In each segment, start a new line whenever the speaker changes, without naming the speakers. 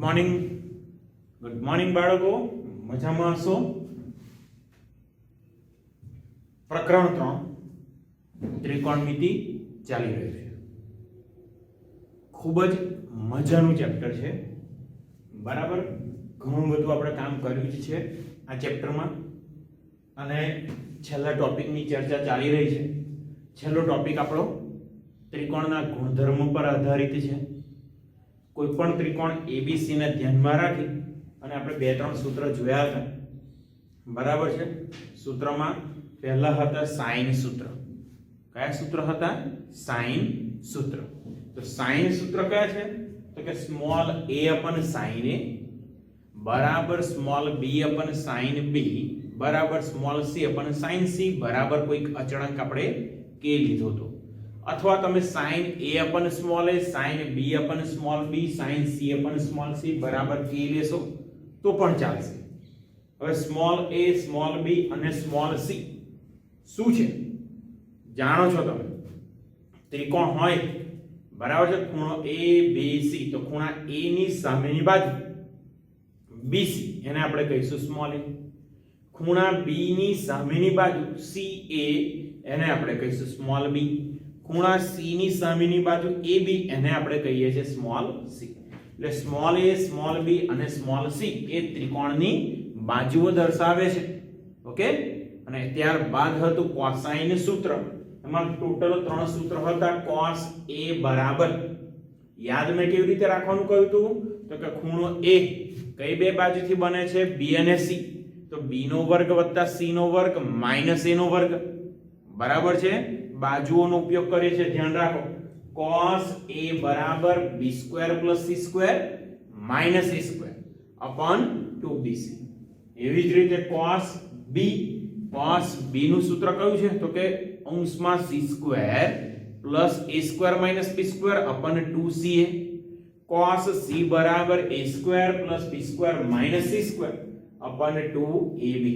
Good morning બાળકો, મજામાં હશો? પ્રકરણ 3 ત્રિકોણમિતિ ચાલી રહ્યું છે. ખૂબ જ મજાનું ચેપ્ટર છે, બરાબર. ઘણું બધું આપણે કામ કર્યું જ છે આ ચેપ્ટરમાં અને છેલ્લા ટોપિકની ચર્ચા ચાલી રહી છે. છેલ્લો ટોપિક આપણો ત્રિકોણના ગુણધર્મો પર આધારિત છે. કોઈ પણ ત્રિકોણ ABC ને ધ્યાનમાં રાખી અને આપણે બે ત્રણ સૂત્ર જોયા હતા, બરાબર છે. સૂત્રમાં પહેલા હતા સાઇન સૂત્ર. કયા સૂત્ર હતા? સાઇન સૂત્ર. તો સાઇન સૂત્ર કયા છે? તો કે સ્મોલ a અપન સાઇન a બરાબર સ્મોલ b અપન સાઇન b બરાબર સ્મોલ c અપન સાઇન c બરાબર કોઈક અચળાંક આપણે k લીધો હતો, અથવા તમે sin a upon small a sin b upon small b sin c upon small c બરાબર k લેશો તો પણ ચાલશે. હવે સ્મોલ a સ્મોલ b અને સ્મોલ c શું છે જાણો છો તમે? ત્રિકોણ હોય, બરાબર છે. ખૂણો a b c, તો ખૂણા a ની સામેની બાજુ bc એને આપણે કહીશું સ્મોલ a. ખૂણા b ની સામેની બાજુ ca એને આપણે કહીશું સ્મોલ b. ખૂણા c ની સામેની બાજુ AB એને આપણે કહીએ છીએ સ્મોલ c. એટલે સ્મોલ a સ્મોલ b અને સ્મોલ c એ ત્રિકોણની બાજુઓ દર્શાવે છે. ઓકે. અને ત્યારબાદ હતું કોસાઇન સૂત્ર. એમાં ટોટલ 3 સૂત્ર હતા. cos a બરાબર, યાદ મેં કેવી રીતે રાખવાનું કહ્યું હતું? તો કે ખૂણો a કઈ બે બાજુથી બને છે? b અને c. તો b નો વર્ગ વત્તા c નો વર્ગ માઈનસ a નો વર્ગ, બરાબર છે. બાજુઓનો ઉપયોગ કરીએ છીએ, ધ્યાન રાખો. cos a બરાબર b square plus c square minus a square upon 2bc. એવી જ રીતે cos b નું સૂત્ર કયું છે? તો કે અંશમાં c square plus a square minus b square upon 2ca. cos c બરાબર a square plus b square minus c square upon 2ab.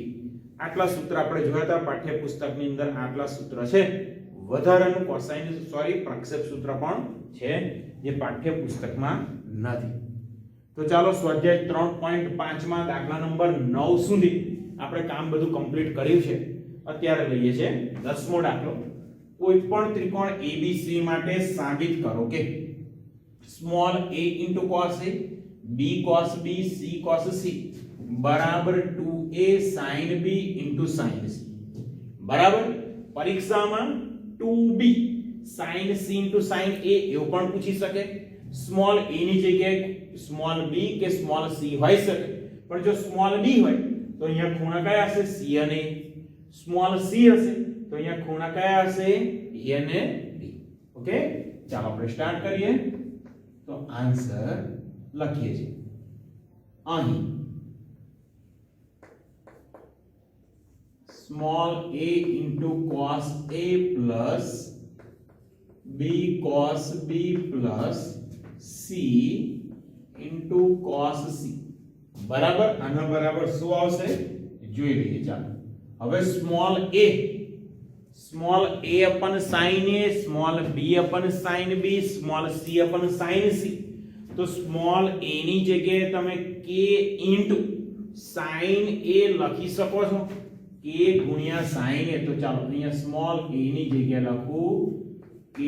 આટલા સૂત્ર આપણે જોયા હતા પાઠ્યપુસ્તકની અંદર. આટલા સૂત્ર છે. વધારાનું કોસાઇન પ્રક્ષેપ સૂત્ર પણ છે જે પાઠ્યપુસ્તકમાં નથી. તો ચાલો સ્વાધ્યાય 3.5 માં દાખલા નંબર 9 સુધી આપણે કામ બધું કમ્પ્લીટ કર્યું છે. અત્યારે લઈએ છે 10મો દાખલો. કોઈ પણ ત્રિકોણ ABC માટે સાબિત કરો કે small a * cos a b cos b c cos c બરાબર 2a sin b * sin c બરાબર. પરીક્ષામાં 2b sin c * sin a એવું પણ પૂછી શકે. સ્મોલ a ની જગ્યાએ સ્મોલ b કે સ્મોલ c હોઈ શકે, પણ જો સ્મોલ b હોય તો અહીંયા ખૂણા કયા હશે? c અને a. સ્મોલ c હશે તો અહીંયા ખૂણા કયા હશે? a અને b. ઓકે. ચાલો આપણે સ્ટાર્ટ કરીએ. તો આન્સર લખીએ છીએ અહીં. small a into cos a plus b cos b plus c into cos c બરાબર. આના બરાબર શું આવશે જોઈ લઈએ. ચાલો હવે small a upon sin a, small b upon sin b, small c upon sin c. તો સ્મોલ a ની જગ્યાએ તમે k into sin a લખી શકો છો, k ગુણ્યા sin a. તો ચાલો અહીંયા સ્મોલ a ની જગ્યાએ લખું k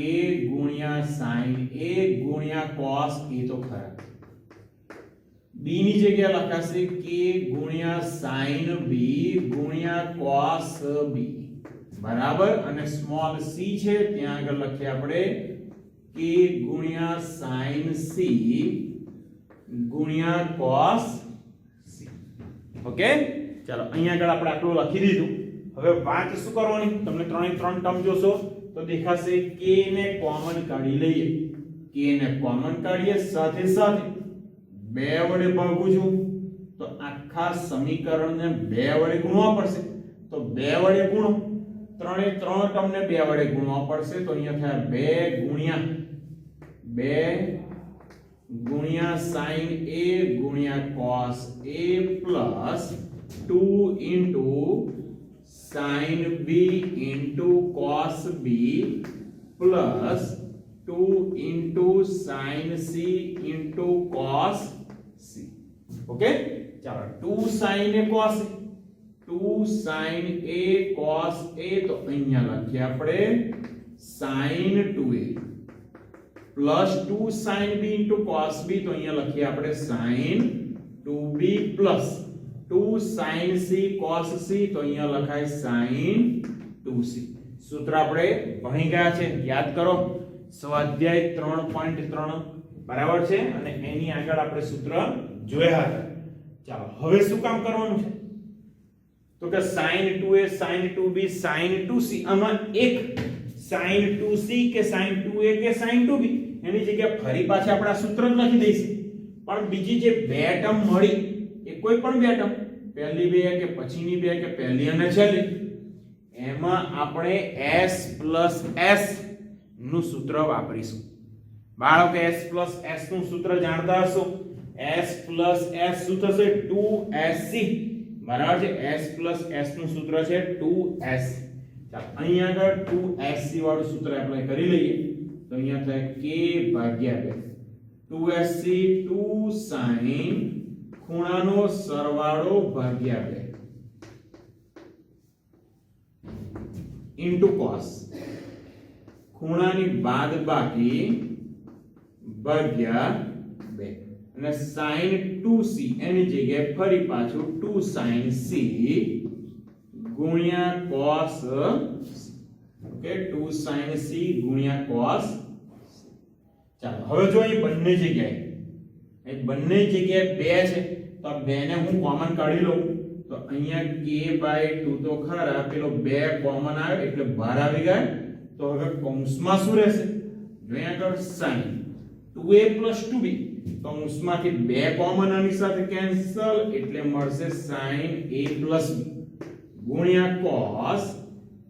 ગુણ્યા sin a ગુણ્યા cos a. તો ખરા b ની જગ્યાએ લખાશે k ગુણ્યા sin b ગુણ્યા cos b બરાબર. અને સ્મોલ c છે ત્યાં આગળ લખીએ આપણે k ગુણ્યા sin c ગુણ્યા cos c. ઓકે. ચાલો અહીંયા આગળ આપણે આટલું લખી દીધું. હવે વાત શું કરવાની? તમને 3 ટર્મ જોશો તો દેખાશે k ને કોમન કાઢી લઈએ. k ને કોમન કાઢીએ, સાથે સાથે 2 વડે ભાગું છું તો આખા સમીકરણને 2 વડે ગુણવા પડશે. તો 2 વડે ગુણો. 3 ટર્મને 2 વડે ગુણવા પડશે. તો અહીંયા થાય 2 ગુણ્યા sin a ગુણ્યા cos a plus 2 into sin b into cos b plus 2 into sin c into cos c okay ચાલો 2 sin a cos a 2 sin a cos a તો અહીંયા લખીએ આપણે sin 2a plus 2 sin b into cos b તો અહીંયા લખીએ આપણે sin 2b plus 2 sin c cos c તો અહીંયા લખાય sin 2c સૂત્ર આપણે ભણી ગયા છે યાદ કરો સ્વાધ્યાય 3.3 બરાબર છે અને એની આગળ આપણે સૂત્ર જોયા હતા ચાલો હવે શું કામ કરવાનું છે તો કે sin 2a sin 2b sin 2c આમાં એક sin 2c કે sin 2a કે sin 2b એની જગ્યાએ ફરી પાછા આપણે આ સૂત્ર જ લખી દઈશું પણ બીજી જે બે ટર્મ મળી એ કોઈ પણ બે ટર્મ પહેલી બે કે પછીની બે કે પહેલી અને છેલ્લી એમાં આપણે s s નું સૂત્ર વાપરીશું બાળકો s નું સૂત્ર જાણતા હશો s s શું થશે 2sc બરાબર છે s નું સૂત્ર છે 2s ચાલો અહીંયા આગળ 2sc વાળું સૂત્ર એપ્લાય કરી લઈએ તો અહીંયા થાય k ભાગ્યા 2 2sc 2 sin ખૂણાનો સરવાળો ભાગ્યા 2 into cos ખૂણાની બાદબાકી ભાગ્યા 2 અને sin 2c એની જગ્યાએ ફરી પાછું 2 sin c ગુણ્યા cos ઓકે 2 sin c ગુણ્યા cos ચાલો હવે જો અહીં બંને જગ્યાએ 2 છે તો આ 2 ને હું કોમન કાઢી લઉં તો અહીંયા k/2 તો ખરા પેલો 2 કોમન આવે એટલે બહાર આવી ગયા તો હવે કૌંસમાં શું રહેશે જો અહીંયા આગળ sin 2a + 2b કૌંસમાંથી 2 કોમન આની સાથે કેન્સલ એટલે મળશે sin a + b ગુણ્યા cos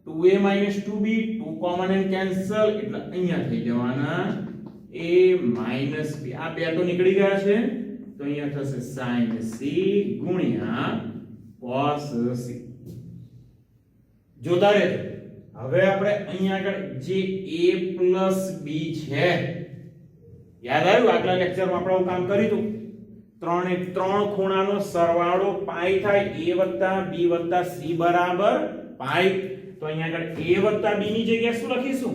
2a - 2b 2 common and cancel એટલે અહીંયા થઈ જવાના a - b આ બે તો નીકળી ગયા છે તો અહીંયા થશે sin c ગુણ્યા cos c જોતા રહેજો હવે આપણે અહીંયા આગળ જે a + b છે યાદ આવ્યું આગલા લેક્ચરમાં આપણે કામ કર્યું હતું 3 ખૂણાનો સરવાળો પાઈ થાય a + b + c બરાબર પાઈ તો અહીંયા આગળ a + b ની જગ્યાએ શું લખીશું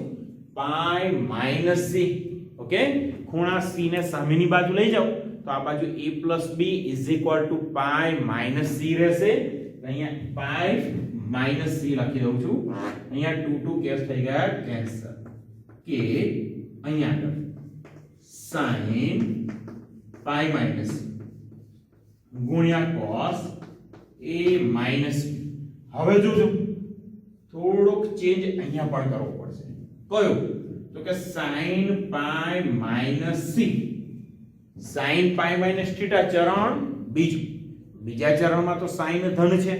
પાઈ - c ઓકે ખૂણા c ને સામેની બાજુ લઈ જાઓ તો આ બાજુ a + b = પાઈ - c રહેશે અહીંયા પાઈ - c લખી દઉં છું અહીંયા 2 2 કેસ થઈ ગયા કેન્સલ કે અહીંયા આગળ sin પાઈ - c ગુણ્યા cos a - b હવે જોજો થોડોક ચેન્જ અહીંયા પણ કરવો પડશે કયો તો કે sin પાઈ - c sin પાઈ - θ ચરણ બીજું બીજા ચરણમાં તો sin ધન છે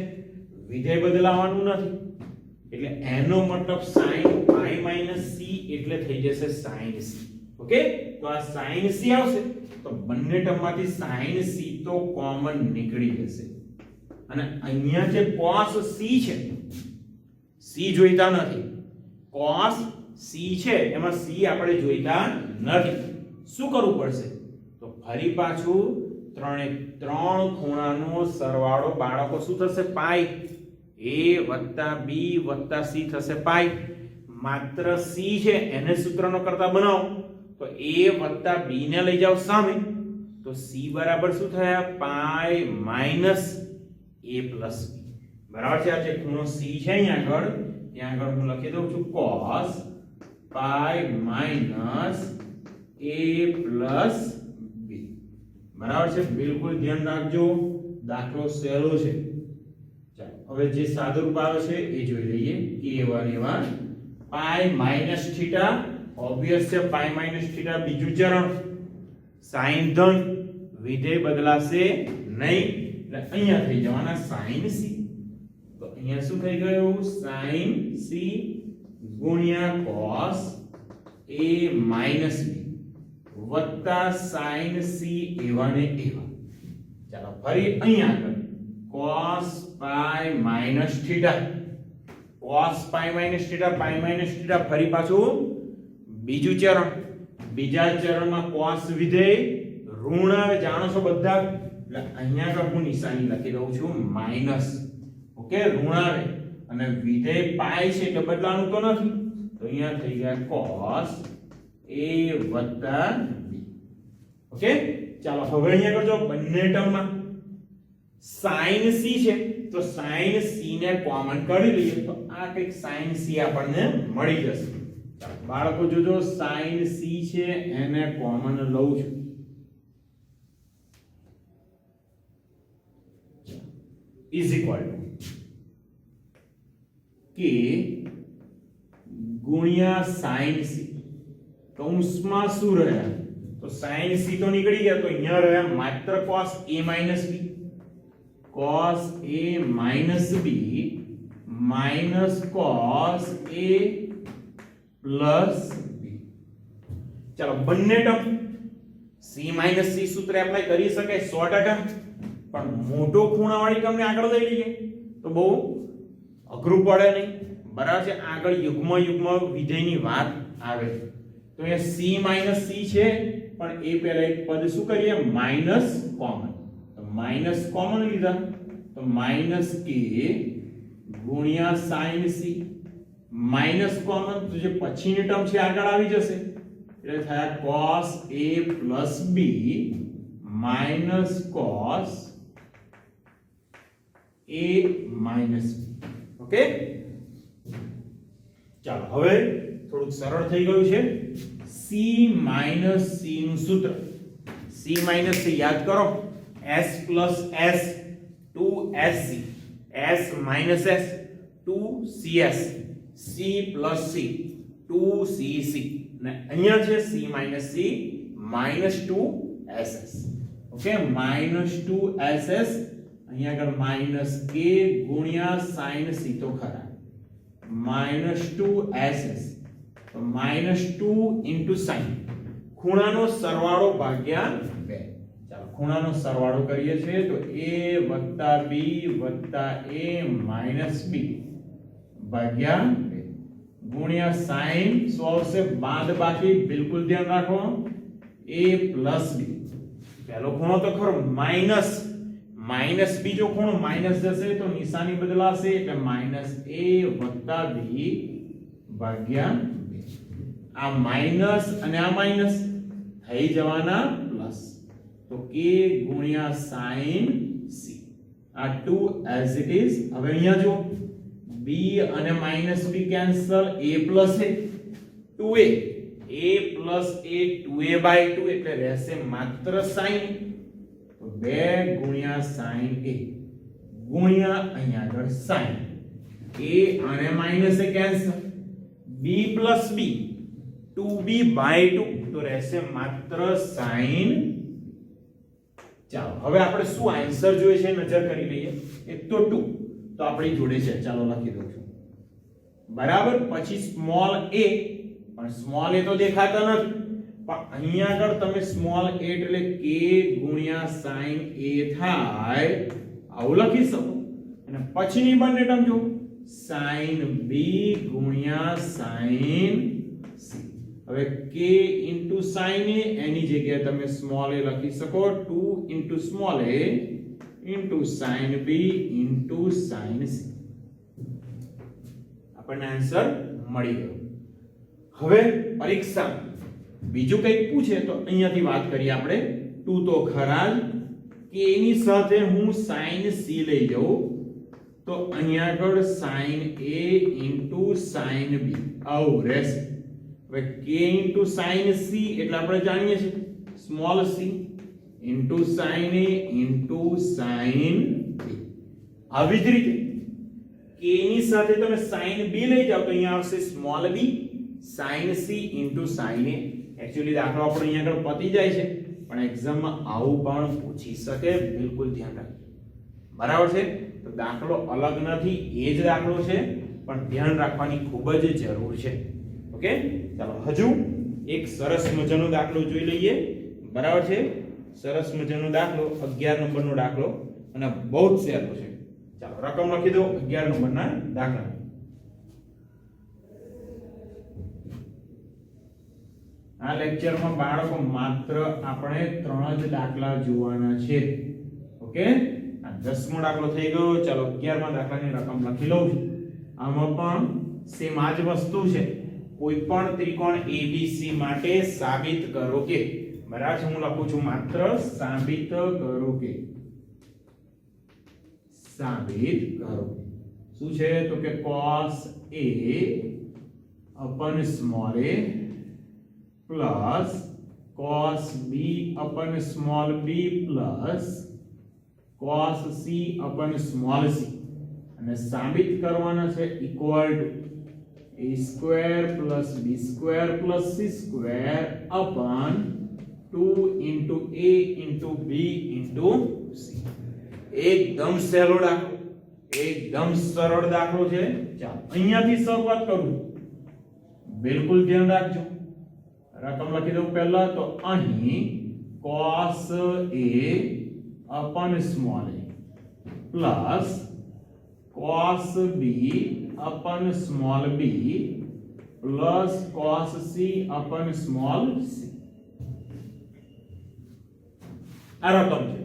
વિધેય બદલાવાનું નથી એટલે એનો મતલબ sin પાઈ - c એટલે થઈ જશે sin c ઓકે તો આ sin c આવશે તો બંને ટર્મમાંથી sin c તો કોમન નીકળી જશે અને અહીંયા જે cos c છે c જોઈતા નથી cos c છે એમાં c આપણે જોઈતા નથી શું કરવું પડશે તો ફરી પાછું 3 ખૂણાનો સરવાળો બાળકો શું થશે પાઈ a + b + c થશે પાઈ માત્ર c છે એને સૂત્રનો કરતા બનાવો તો a + b ને લઈ જાવ સામે તો c બરાબર શું થયા પાઈ - a + b બરાબર છે આ જે ખૂણો c છે અહીંયા આગળ ત્યાં આગળ હું લખી દઉં છું cos પાઈ - a + b બરાબર છે બિલકુલ ધ્યાન રાખજો દાખલો સહેલો છે ચાલો હવે જે સાદુરૂપ આવે છે એ જોઈ લઈએ કે એવા પાઈ - θ ઓબ્વિયસ છે પાઈ - θ બીજું ચરણ sin ધન વિધેય બદલાશે નહીં એટલે અહીંયા થઈ જવાના sin c તો અહીંયા શું થઈ ગયું sin c ગુણ્યા cos a - b વત્તા sin c એવા ને એવા ચાલો ફરી અહીંયા આગળ cos પાઈ - θ cos પાઈ - θ પાઈ - θ ફરી પાછું બીજું ચરણ બીજા ચરણમાં cos વિધેય ઋણ આવે જાણો છો બધા એટલે અહીંયા આગળ હું નિશાની લખી દઉં છું માઈનસ, ઓકે, ઋણ આવે અને વિધેય પાઈ છે એટલે બદલાવાનું તો નથી, તો અહીંયા થઈ ગયા cos a વત્તા b, ઓકે. ચાલો હવે અહીંયા કરજો બંને ટર્મમાં sin c છે તો sin c ને કોમન કાઢી લઈએ તો આ કંઈક sin c આપણને મળી જશે. ચાલો બાળકો જોજો, sin c છે એને કોમન લઉં છું, ઇઝ ઇક્વલ ટુ કે ગુણ્યા sin c. કૌંસમાં શું રહ્યા તો sin c તો નીકળી ગયા, તો અહીંયા રહ્યા માત્ર cos a minus b, cos a minus b minus cos a plus b. ચાલો બંને ટર્મ c minus c સૂત્ર એપ્લાય કરી શકાય 100%, પણ મોટો ખૂણાવાળી ટર્મને આગળ લઈ લઈએ તો બહુ અઘરું પડે નહીં, બરાબર છે. આગળ યુગ્મ વિધેયની વાત આવે તો અહીંયા c minus c છે પણ એ પહેલા એક પદ શું કરીએ માઈનસ કોમન, તો માઈનસ કોમન લીધા તો માઈનસ k ગુણ્યા sin c માઈનસ કોમન તો જે પછીની ટર્મ છે આગળ આવી જશે એટલે થાય cos a plus b minus cos a minus b, okay. ચાલો હવે થોડુંક સરળ થઈ ગયું છે. c minus c નું સૂત્ર, c minus c યાદ કરો, s plus s 2sc, s minus s 2cs, c plus c 2cc, ને અહીંયા છે c minus c minus 2ss, okay, minus 2ss. અહીંયા આગળ minus k ગુણ્યા sin c તો ખરા minus 2ss, તો -2 into sin, ખૂણાનો સરવાળો ભાગ્યા 2. ચાલો ખૂણાનો સરવાળો કરીએ છીએ તો a + b + a - b ભાગ્યા 2 ગુણ્યા sin શું આવશે બાદબાકી, બિલકુલ ધ્યાન રાખો, a + b. પહેલો ખૂણો તો ખરો માઈનસ બીજો ખૂણો માઈનસ જશે તો નિશાની બદલાશે એટલે -a + b ભાગ્યા 2. આ માઈનસ અને આ માઈનસ થઈ જવાના પ્લસ, તો k ગુણ્યા sin c, આ 2 as it is. હવે અહીંયા જો b અને -b cancel, a plus a 2a, a plus a 2a/2 એટલે રહેશે માત્ર sin, તો 2 ગુણ્યા sin a ગુણ્યા અહીંયા આગળ sin a અને માઈનસ એ cancel, b plus b 2b/2 તો રહેશે માત્ર sin. ચાલો હવે આપણે શું આન્સર જોઈએ છે નજર કરી લઈએ. એક તો 2 તો આપણી જોડે છે, ચાલો લખી દઉં છું, બરાબર. પછી સ્મોલ a, પણ સ્મોલ a તો દેખાતા નથી, પણ અહીંયા આગળ તમે સ્મોલ a એટલે k ગુણ્યા sin a થાય આવું લખી શકો. અને પછીની બંને ટર્મ જો sin b ગુણ્યા sin c. હવે k into sin a એની જગ્યાએ તમે સ્મોલ a લખી શકો, 2 into small a into sin b into sin c. આપણને આન્સર મળી ગયો. હવે પરીક્ષા બીજું કંઈક પૂછે તો અહીંયાથી વાત કરીએ આપણે. 2 તો ખરા જ, k ની સાથે હું sin c લઈ જાઉં તો અહીંયા આગળ sin a into sin b આવું રહેશે. હવે k into sin c એટલે આપણે જાણીએ છીએ small c into sin a into sin b. આવી જ રીતે k ની સાથે તમે sin b લઈ જાવ તો અહીંયા આવશે small b sin c into sin a. Actually દાખલો આપણો અહીંયા આગળ પતી જાય છે, પણ એક્ઝામમાં આવું પણ પૂછી શકે, બિલકુલ ધ્યાન રાખજો, બરાબર છે. તો દાખલો અલગ નથી, એ જ દાખલો છે, પણ ધ્યાન રાખવાની ખૂબ જ જરૂર છે, ઓકે. ચાલો હજુ એક સરસ મજાનો દાખલો જોઈ લઈએ, બરાબર છે. સરસ મજાનો દાખલો 11 નંબરનો દાખલો અને બહુ જ સહેલો છે. ચાલો રકમ લખી દો 11 નંબરના દાખલા. આ લેક્ચરમાં બાળકો માત્ર આપણે 3 જ દાખલા જોવાના છે, ઓકે, આ 10મો દાખલો થઈ ગયો. ચાલો 11મા દાખલાની રકમ લખી લઉં છું. આમાં પણ સેમ આ જ વસ્તુ છે. કોઈ પણ ત્રિકોણ ABC માટે સાબિત કરો કે, બરાબર છે, હું લખું છું માત્ર સાબિત કરો કે, સાબિત કરો. શું છે તો કે cos A upon small a plus cos B upon small b plus cos C upon small c, અને સાબિત કરવાના છે equal to a square plus b square plus c square upon 2 into a into b into c. એકદમ સહેલો દાખલો, એકદમ સરળ દાખલો છે. ચાલો અહીંયાથી શરૂઆત કરું, બિલકુલ ધ્યાન રાખજો. રકમ લખી દઉં પહેલા તો અહીં cos A upon small a plus cos B upon small b plus cos C upon small c. આ રકમ છે.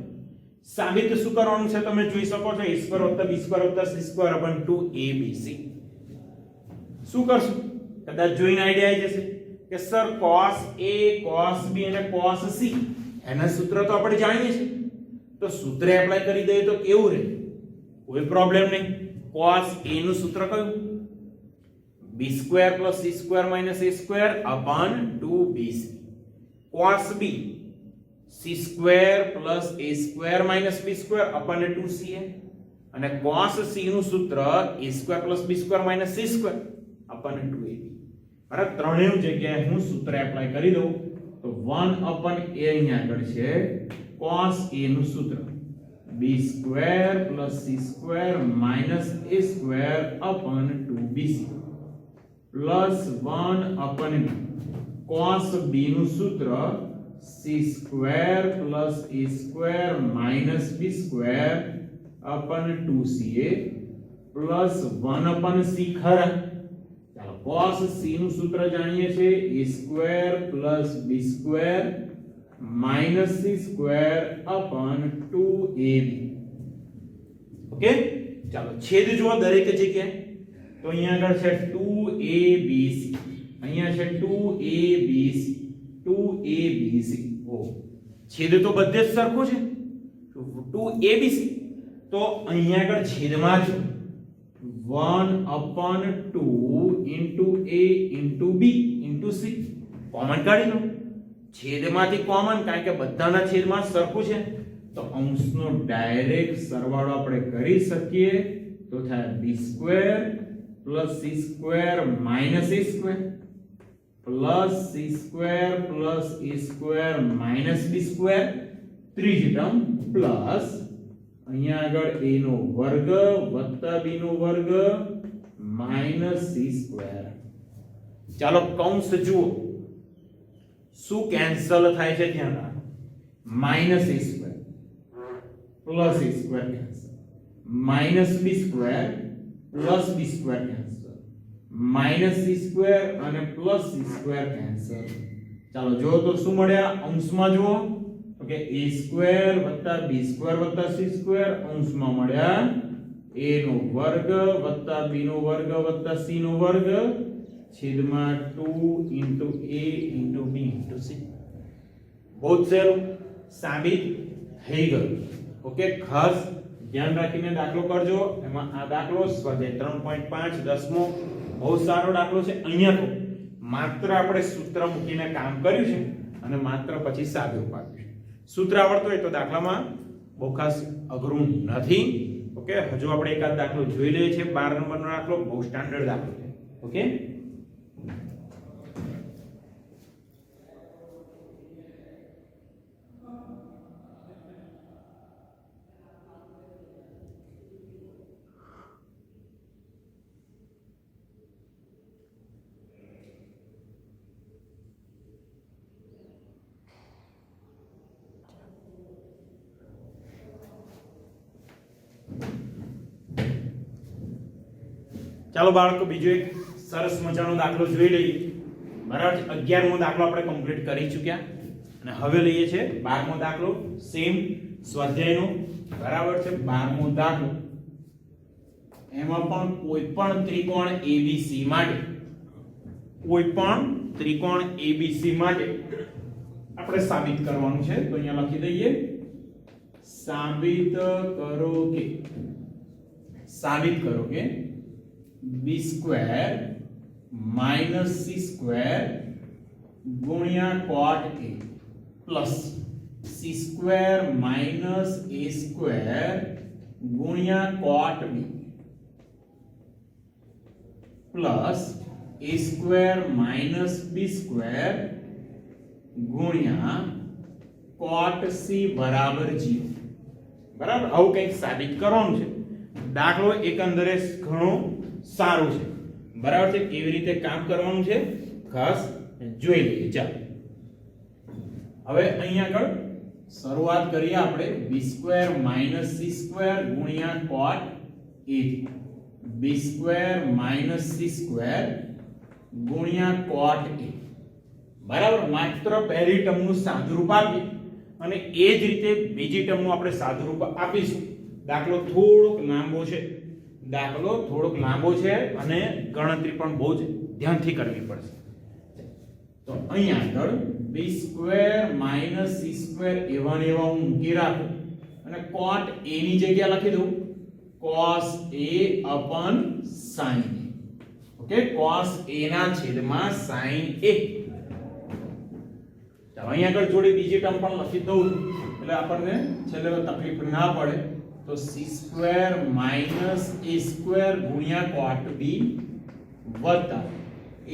સાબિત શું કરવાનું છે તમે જોઈ શકો છો, a square + b square + c square upon 2abc. શું કરશું? કદાચ જોઈને આઈડિયા આવી જશે કે sir cos A cos B અને cos C એના સૂત્ર તો આપણે જાણીએ છીએ, તો સૂત્ર એપ્લાય કરી દઈએ તો કેવું રહે? કોઈ પ્રોબ્લેમ નહીં. cos A નું સૂત્ર કયું? b square plus c square minus a square upon 2bc. cos B c square plus a square minus b square upon 2ca, અને cos C નું સૂત્ર a square plus b square minus c square upon 2ab. બરાબર, ત્રણેય જગ્યાએ હું સૂત્ર apply કરી દઉં તો 1 upon a અહીંયા આગળ છે cos A નું સૂત્ર b square plus c square minus a square upon 2bc plus 1 upon b cos B નું સૂત્ર c square plus a square minus b square upon 2ca plus 1 upon c ખરા. ચાલો cos C નું સૂત્ર જાણીએ છીએ a square plus b square minus c square upon 2ab. Okay, ચાલો છેદ જુઓ દરેક જગ્યાએ. તો અહીંયા આગળ છે 2abc, અહીંયા છે 2abc 2abc. ઓ છેદ તો બધે જ સરખો છે 2abc. તો અહીંયા આગળ છેદમાં છે 1 upon 2 into a into b into c. Common કાઢી લો, છેદમાંથી કોમન, કારણ કે બધાના છેદમાં સરખું છે, તો અંશનો ડાયરેક્ટ સરવાળો આપણે કરી શકીએ. તો થાય b square plus c square minus a square plus c square plus a square minus b square, ત્રીજી ટર્મ પ્લસ અહીંયા આગળ a નો વર્ગ વત્તા b નો વર્ગ માઈનસ c સ્ક્વેર. ચાલો કૌંસ જુઓ, શું કેન્સલ થાય છે ધ્યાન રાખો. Minus a square plus a square cancel, minus b square plus b square cancel, minus c square અને પ્લસ c સ્ક્વેર કેન્સલ. ચાલો જો તો શું મળ્યા અંશમાં જુઓ તો કે a સ્ક્વેર વત્તા b સ્ક્વેર વત્તા c સ્ક્વેર, અંશમાં મળ્યા a નો વર્ગ વત્તા b નો વર્ગ વત્તા c નો વર્ગ છેદમાં 2 into a into b into c. બહુ સહેલું, સાબિત થઈ ગયું. ઓકે, ખાસ ધ્યાન રાખીને દાખલો કરજો. એમાં આ દાખલો સ્વાધ્યાય 3.5 10મો બહુ સારો દાખલો છે. અહીંયા તો માત્ર આપણે સૂત્ર મૂકીને કામ કર્યું છે અને માત્ર પછી સાદું પાડ્યું છે. સૂત્ર આવડતું હોય તો દાખલામાં બહુ ખાસ અઘરું નથી. ઓકે, હજુ આપણે એકાદ દાખલો જોઈ લઈએ છીએ. 12 નંબરનો દાખલો બહુ સ્ટાન્ડર્ડ દાખલો છે. ઓકે, ચાલો બાળકો બીજો એક સરસ મજાનો દાખલો જોઈ લઈએ. બરાબર, 11મો દાખલો આપણે કમ્પ્લીટ કરી ચૂક્યા અને હવે લઈએ છે 12મો દાખલો, સેમ સ્વાધ્યાયનો, બરાબર છે. 12મો દાખલો, એમાં પણ કોઈ પણ ત્રિકોણ ABC માટે, કોઈ પણ ત્રિકોણ ABC માટે આપણે સાબિત કરવાનું છે. તો અહીંયા લખી દઈએ, સાબિત કરો કે b square minus c square ગુણ્યા cot a plus c square minus a square ગુણ્યા cot b plus a square minus b square ગુણ્યા cot c બરાબર 0. બરાબર, આવું કંઈક સાબિત કરવાનું છે. દાખલો એકંદરે ઘણો સારું છે, બરાબર છે. કેવી રીતે કામ કરવાનું છે ખાસ જોઈ લઈએ. ચાલો હવે અહીંયા આગળ શરૂઆત કરીએ આપણે b square minus c square ગુણ્યા cot a, b square minus c square ગુણ્યા cot a, બરાબર. માત્ર પહેલી ટર્મનું સાદુરૂપ આપી અને એ જ રીતે બીજી ટર્મનું આપણે સાદુરૂપ આપીશું. દાખલો થોડોક લાંબો છે અને ગણતરી પણ બહુ જ ધ્યાનથી કરવી પડશે. તો અહીંયા આગળ b square minus c square એવા ને એવા હું મૂકી રાખું અને cot a ની જગ્યા લખી દઉં cos a upon sin a. Okay, cos a ના છેદમાં sin a. ચાલો અહીંયા આગળ જોડે બીજી ટર્મ પણ લખી દઉં એટલે આપણને છેલ્લે તકલીફ ના પડે. તો c square minus a square ગુણ્યા cot b વત્તા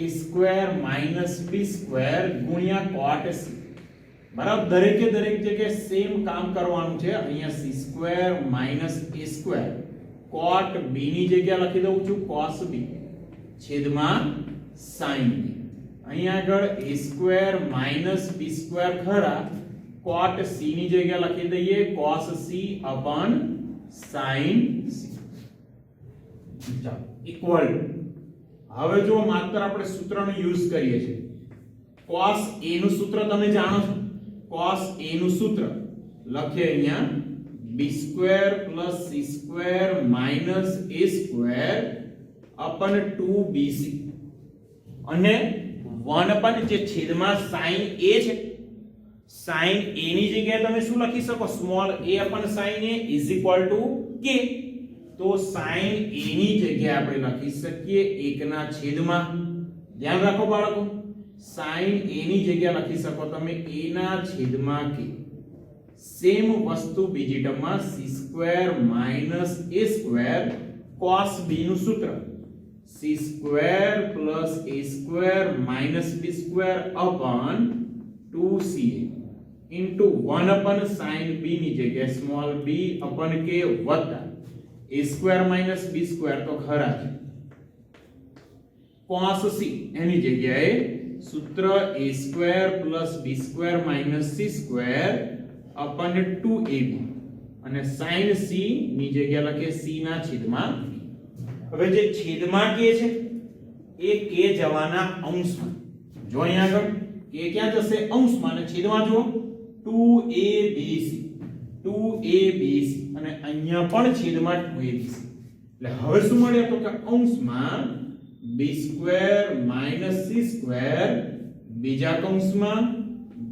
a square minus b square ગુણ્યા cot c. બરાબર, દરેકે દરેક જગ્યાએ સેમ કામ કરવાનું છે. અહીંયા c square minus a square cot b ની જગ્યા લખી દઉં છું cos b છેદમાં sin b. અહીંયા આગળ a square minus b square ખરા, cot c ની જગ્યા લખી દઈએ cos c upon sin c. ચાલો ઇક્વલ. હવે જો માત્ર આપણે સૂત્રનો યુઝ કરીએ છીએ. cos a નું સૂત્ર તમે જાણો છો. cos a નું સૂત્ર લખીએ અહીંયા b square plus c square minus a square upon 2bc અને 1 upon જે છેદમાં sin a છે, sin a ની જગ્યાએ તમે શું લખી શકો? Small a upon sin a is equal to k. તો sin a ની જગ્યાએ આપણે લખી શકીએ 1 ના છેદમાં, ધ્યાન રાખો બાળકો, sin a ની જગ્યાએ લખી શકો તમે a ના છેદમાં k. સેમ વસ્તુ બીજી ટર્મમાં c square minus a square cos b નું સૂત્ર c square plus a square minus b square upon 2ca into 1 upon sin b ની જગ્યાએ સ્મોલ b upon k વત્તા a square minus b square તો ખરા છે, cos c એની જગ્યાએ સૂત્ર a square plus b square minus c square upon 2ab અને sin c ની જગ્યા લખીએ c ના છેદમાં. હવે જે છેદમાં k છે એ k જવાના અંશમાં. જો અહીંયા આગળ k ક્યાં જશે? અંશમાં. અને છેદમાં જો 2abc અને અહીંયા પણ છેદમાં 2abc. એટલે હવે શું મળે? તો કે અંશમાં b square minus c square બીજા કૌંસમાં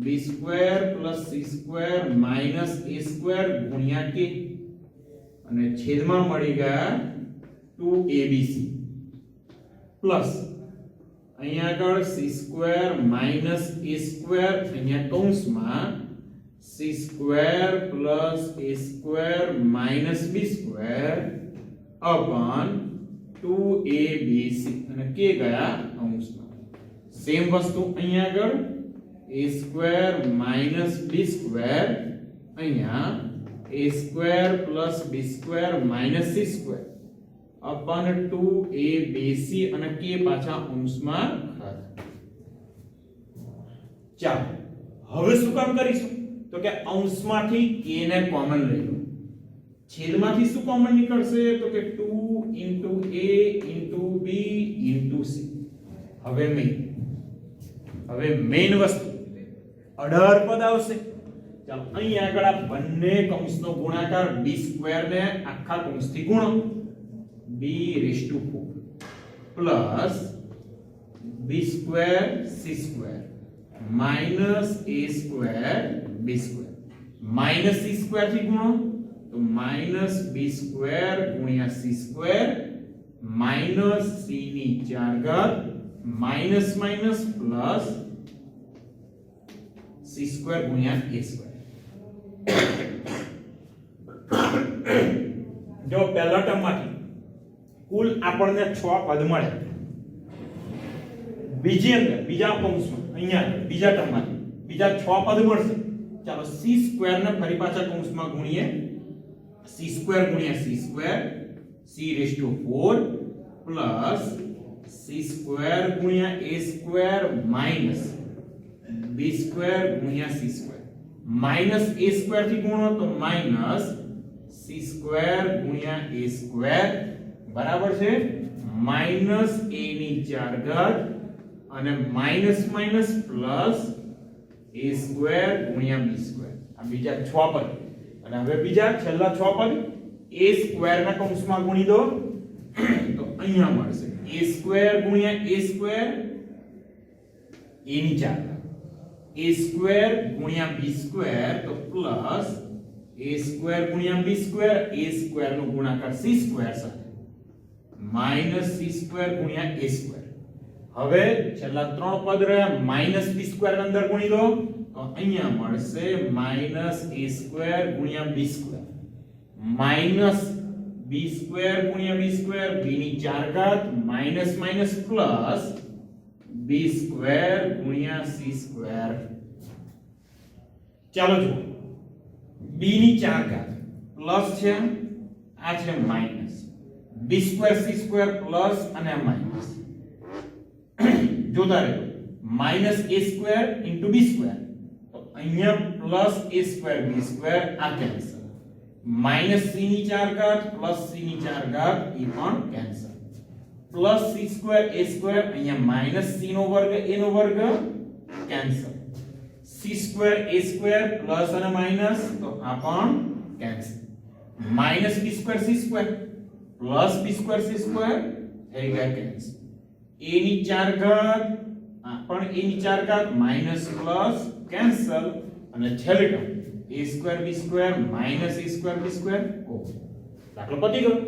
b square plus c square minus a square ગુણ્યા k અને છેદમાં મળી ગયા 2abc પ્લસ અહીંયા આગળ c square minus a square અહીંયા કૌંસમાં c square plus a square minus b square upon 2abc અને k ગયા કૌંસમાં. સેમ વસ્તુ અહીંયા આગળ a square minus b square અહીંયા a square plus b square minus c square upon 2abc અને k પાછા અંશમાં ખરા. ચાલો હવે શું કામ કરીશું? તો કે અંશમાંથી k ને કોમન લઈ લો. છેદમાંથી શું કોમન નીકળશે? તો કે 2 into a into b into c. હવે મેઈન વસ્તુ 18 પદ આવશે. ચાલો અહીં આગળ આ બંને કૌંસનો ગુણાકાર b² ને આખા કૌંસથી ગુણો b⁴ plus b² c² minus a² b² minus c² થી ગુણો તો માઈનસ b² ગુણ્યા c² માઈનસ c ની 4 ઘાત માઈનસ માઈનસ પ્લસ c² ગુણ્યા a². જો પહેલા ટર્મમાંથી કુલ આપણને 6 પદ મળે. બીજા કૌંસમાં અહીંયા બીજા ટર્મમાંથી બીજા 6 પદ મળશે. ચાલો c² ને ફરી પાછા કૌંસમાં ગુણીએ c² ગુણ્યા c² c⁴ પ્લસ c² ગુણ્યા a² માઈનસ b² ગુણ્યા c² માઈનસ a² થી ગુણો તો માઈનસ c² ગુણ્યા a² બરાબર છે માઈનસ a ની 4 ઘાત અને માઈનસ માઈનસ પ્લસ a² ગુણ્યા b². આ બીજા 6 પદ. અને હવે બીજા છેલ્લા 6 પદ a² ના કૌંસમાં ગુણી દો તો અહીંયા મળશે a² ગુણ્યા a² a ની 4 a² ગુણ્યા b² તો પ્લસ a² ગુણ્યા b² a² નો ગુણાકાર c² સાથે માઈનસ c² ગુણ્યા a². હવે છેલ્લા 3 પદ રહ્યા માઈનસ b² ને અંદર ગુણી દો તો અહીંયા મળશે માઈનસ a² ગુણ્યા b² માઈનસ b² ગુણ્યા b² b ની 4 ઘાત માઈનસ માઈનસ પ્લસ b² ગુણ્યા c². ચાલો જુઓ b ની 4 ઘાત પ્લસ છે આ છે માઈનસ b² c² પ્લસ અને માઈનસ જોતા રહેજો માઈનસ a² into b² તો અહીંયા પ્લસ a² b² આ કેન્સલ માઈનસ c ની 4 ઘાત પ્લસ c ની 4 ઘાત એ પણ કેન્સલ પ્લસ c² a² અહીંયા માઈનસ c નો વર્ગ a નો વર્ગ કેન્સલ c² a² પ્લસ અને માઈનસ તો આ પણ cancel minus b² c² plus b² c² થઈ ગયા કેન્સલ a ની 4 ઘાત આ પણ a ની 4 ઘાત માઈનસ પ્લસ કેન્સલ અને છેલ્લે term a² b² minus a² b² દાખલો પતી ગયો.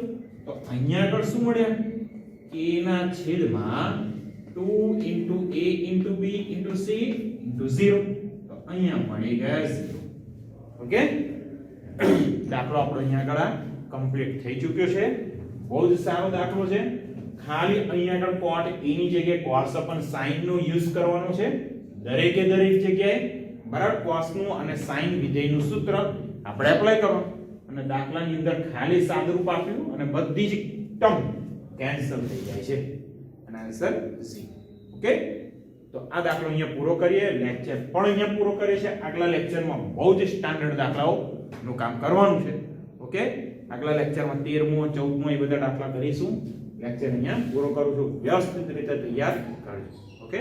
તો અહીંયા આગળ શું મળ્યા a ના છેદમાં 2 into a into b into c into 0 તો અહીંયા મળી ગયા 0. ઓકે દાખલો આપણો અહીંયા આગળ કમ્પ્લીટ થઈ ચૂક્યો છે. બહુ જ સારો દાખલો છે. ખાલી અહીંયા આગળ cot a ની જગ્યાએ cos upon sin નો યુઝ કરવાનો છે દરેકે દરેક જગ્યાએ બરાબર. cos નું અને sin વિધેયનું સૂત્ર આપણે એપ્લાય કરવાનું અને દાખલાની અંદર ખાલી સાદુરૂપ આપ્યું અને બધી જ ટર્મ કેન્સલ થઈ જાય છે અને આન્સર C. ઓકે તો આ દાખલો અહીંયા પૂરો કરીએ. લેક્ચર પણ અહીંયા પૂરો કરીએ છે. આગલા લેક્ચરમાં બહુ જ સ્ટાન્ડર્ડ દાખલાઓ નું કામ કરવાનું છે. ઓકે આગલા લેક્ચરમાં 13મો 14મો એ બધા દાખલા કરીશું. લેક્ચર અહીંયા પૂરો કરું છું. વ્યવસ્થિત રીતે તૈયાર કરજો. ઓકે.